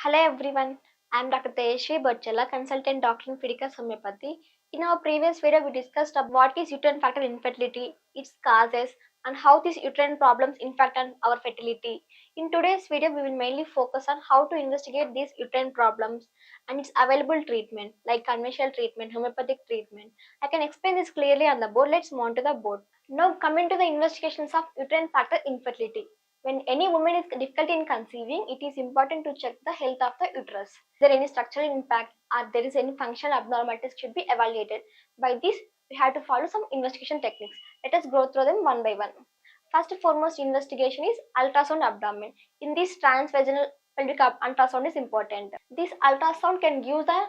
Hello everyone, I am Dr. Tejasvi Bachela, consultant doctor in Fidicus Homeopathy. In our previous video, we discussed what is uterine factor infertility, its causes, and how these uterine problems impact on our fertility. In today's video, we will mainly focus on how to investigate these uterine problems and its available treatment, like conventional treatment, homeopathic treatment. I can explain this clearly on the board. Let's move on to the board. Now, coming to the investigations of uterine factor infertility. When any woman is difficult in conceiving, it is important to check the health of the uterus. Is there any structural impact or there is any functional abnormalities should be evaluated. By this, we have to follow some investigation techniques. Let us go through them one by one. First and foremost investigation is ultrasound abdomen. In this transvaginal pelvic ultrasound is important. This ultrasound can give the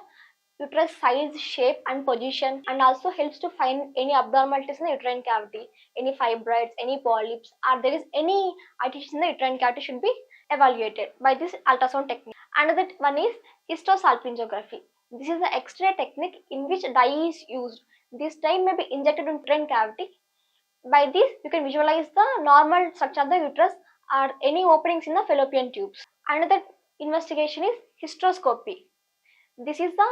uterus size, shape and position and also helps to find any abnormalities in the uterine cavity, any fibroids, any polyps or there is any adhesions in the uterine cavity should be evaluated by this ultrasound technique. Another one is histosalpingography. This is the X-ray technique in which dye is used. This dye may be injected in uterine cavity. By this, you can visualize the normal structure of the uterus or any openings in the fallopian tubes. Another investigation is hysteroscopy. This is the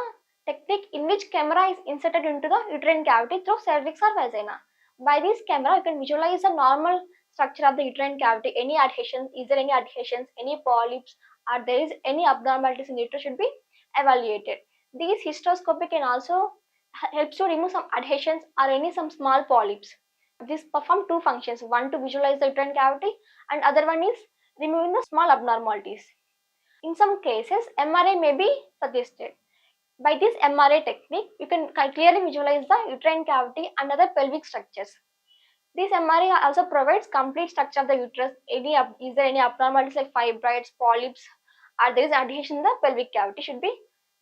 technique in which camera is inserted into the uterine cavity through cervix or vagina. By this camera, you can visualize the normal structure of the uterine cavity, any adhesions, is there any adhesions, any polyps, or there is any abnormalities in the uterus should be evaluated. These hysteroscopy can also helps to remove some adhesions or some small polyps. This perform two functions, one to visualize the uterine cavity and other one is removing the small abnormalities. In some cases, MRI may be suggested. By this MRI technique, you can clearly visualize the uterine cavity and other pelvic structures. This MRI also provides complete structure of the uterus. Is there any abnormalities like fibroids, polyps, or there is adhesion in the pelvic cavity should be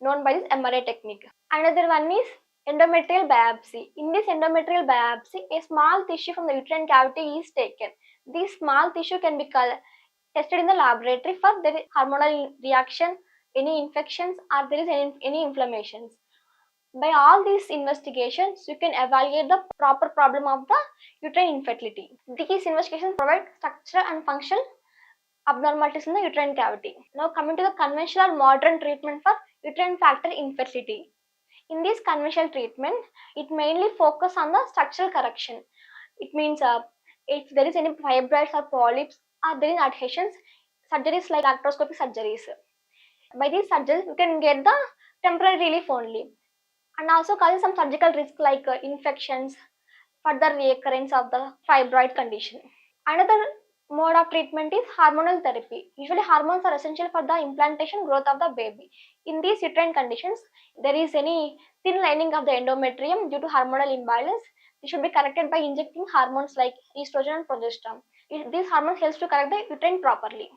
known by this MRI technique. Another one is endometrial biopsy. In this endometrial biopsy, a small tissue from the uterine cavity is taken. This small tissue can be tested in the laboratory for the hormonal reaction, any infections, or there is any inflammations. By all these investigations, you can evaluate the proper problem of the uterine infertility. These investigations provide structural and functional abnormalities in the uterine cavity. Now coming to the conventional modern treatment for uterine factor infertility. In this conventional treatment, it mainly focuses on the structural correction. It means if there is any fibroids or polyps or there is adhesions, surgeries like arthroscopic surgeries. By these surgeries, you can get the temporary relief only and also causes some surgical risk like infections, further recurrence of the fibroid condition. Another mode of treatment is hormonal therapy. Usually hormones are essential for the implantation growth of the baby. In these uterine conditions, there is any thin lining of the endometrium due to hormonal imbalance. This should be corrected by injecting hormones like estrogen and progesterone. These hormones helps to correct the uterine properly.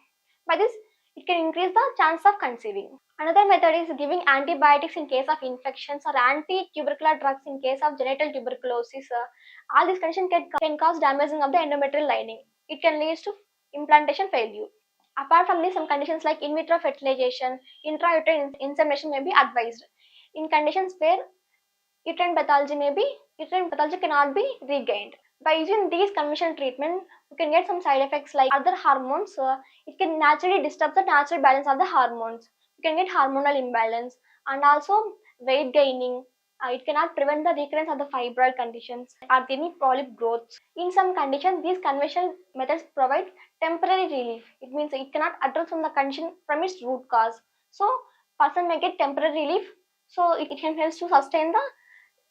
By this, it can increase the chance of conceiving. Another method is giving antibiotics in case of infections or anti-tubercular drugs in case of genital tuberculosis. All these conditions can cause damaging of the endometrial lining. It can lead to implantation failure. Apart from this, some conditions like in vitro fertilization, intrauterine insemination may be advised. In conditions where uterine pathology cannot be regained. By using these conventional treatment, you can get some side effects like other hormones. It can naturally disturb the natural balance of the hormones. You can get hormonal imbalance and also weight gaining. It cannot prevent the recurrence of the fibroid conditions or any polyp growths. In some conditions, these conventional methods provide temporary relief. It means it cannot address from the condition from its root cause. So, person may get temporary relief. So, it can help to sustain the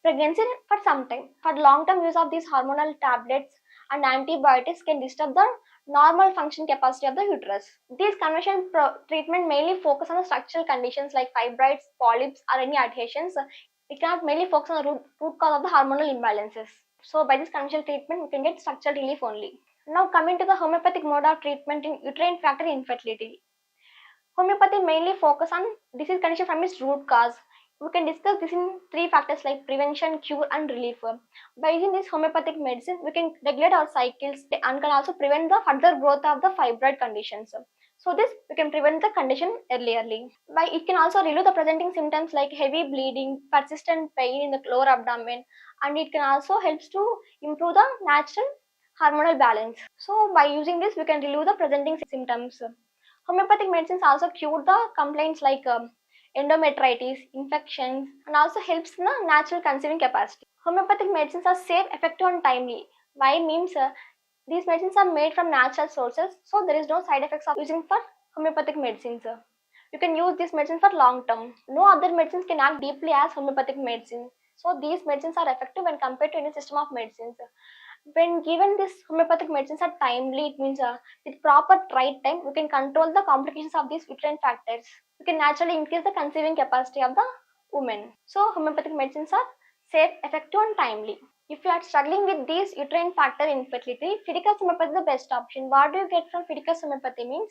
pregnancy for some time. For long-term use of these hormonal tablets and antibiotics can disturb the normal function capacity of the uterus. These conventional treatment mainly focus on the structural conditions like fibroids, polyps or any adhesions. It cannot mainly focus on the root cause of the hormonal imbalances. So by this conventional treatment, we can get structural relief only. Now coming to the homeopathic mode of treatment in uterine factor infertility. Homeopathy mainly focus on disease condition from its root cause. We can discuss this in three factors like prevention, cure and relief. By using this homeopathic medicine, we can regulate our cycles and can also prevent the further growth of the fibroid conditions. So this we can prevent the condition early. By it can also relieve the presenting symptoms like heavy bleeding, persistent pain in the lower abdomen, and it can also helps to improve the natural hormonal balance. So by using this, we can relieve the presenting symptoms. Homeopathic medicines also cure the complaints like endometritis, infections, and also helps in the natural conceiving capacity. Homeopathic medicines are safe, effective, and timely. Why means these medicines are made from natural sources, so there is no side effects of using for homeopathic medicines. You can use this medicine for long term. No other medicines can act deeply as homeopathic medicine. So these medicines are effective when compared to any system of medicines. When given this homeopathic medicines are timely, it means with proper right time, we can control the complications of these uterine factors. We can naturally increase the conceiving capacity of the woman. So homeopathic medicines are safe, effective, and timely. If you are struggling with these uterine factor infertility, Fidicus homeopathy is the best option. What do you get from Fidicus homeopathy means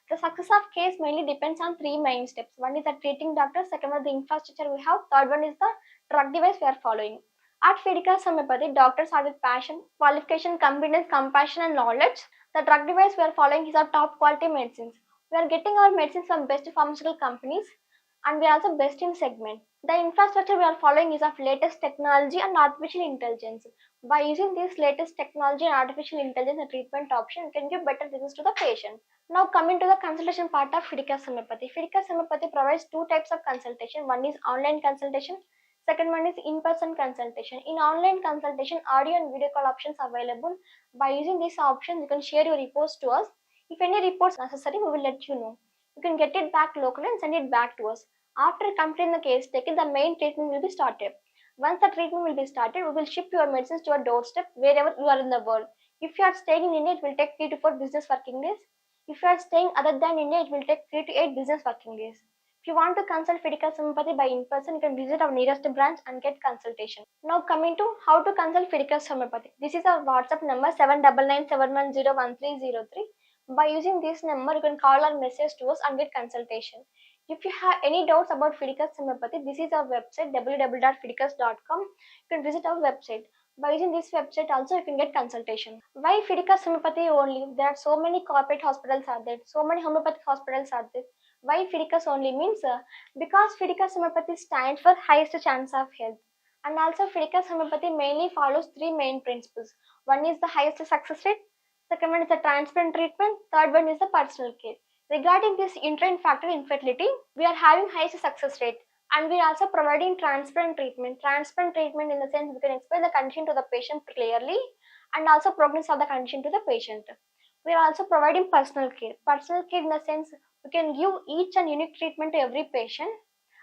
the success of case mainly depends on three main steps. One is the treating doctor, second one is the infrastructure we have, third one is the drug device we are following. At Fidicus homeopathy, doctors are with passion, qualification, competence, compassion, and knowledge. The drug device we are following is our top quality medicines. We are getting our medicines from best pharmaceutical companies, and we are also best in segment. The infrastructure we are following is of latest technology and artificial intelligence. By using this latest technology and artificial intelligence as a treatment option, we can give better results to the patient. Now coming to the consultation part of Fidicus homeopathy. Fidicus homeopathy provides two types of consultation. One is online consultation. Second one is in-person consultation. In online consultation, audio and video call options are available. By using these options, you can share your reports to us. If any reports necessary, we will let you know. You can get it back locally and send it back to us. After completing the case taken, the main treatment will be started. Once the treatment will be started, we will ship your medicines to your doorstep wherever you are in the world. If you are staying in India, it will take 3 to 4 business working days. If you are staying other than India, it will take 3 to 8 business working days. If you want to consult Fidicus homeopathy by in person, you can visit our nearest branch and get consultation. Now coming to how to consult Fidicus homeopathy. This is our WhatsApp number 7997101303. By using this number, you can call or message to us and get consultation. If you have any doubts about Fidicus homeopathy, this is our website www.fidicus.com. You can visit our website. By using this website also you can get consultation. Why Fidicus homeopathy only? There are so many corporate hospitals are there, so many homeopathic hospitals are there. Why Fidicus only means because Fidicus homeopathy stands for highest chance of health. And also Fidicus homeopathy mainly follows three main principles. One is the highest success rate, second one is the transparent treatment, third one is the personal care. Regarding this uterine factor infertility, we are having highest success rate and we are also providing transparent treatment. Transparent treatment in the sense we can explain the condition to the patient clearly and also prognosis of the condition to the patient. We are also providing personal care. Personal care in the sense we can give each and unique treatment to every patient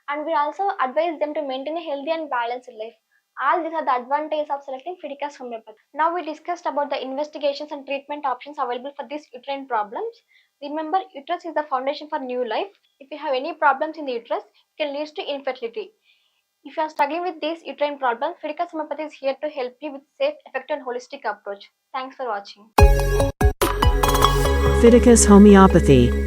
and we also advise them to maintain a healthy and balanced life. All these are the advantages of selecting Fidicus homeopathy. Now we discussed about the investigations and treatment options available for these uterine problems. Remember, uterus is the foundation for new life. If you have any problems in the uterus, it can lead to infertility. If you are struggling with these uterine problems, Fidicus homeopathy is here to help you with safe, effective, and holistic approach. Thanks for watching. Fidicus Homeopathy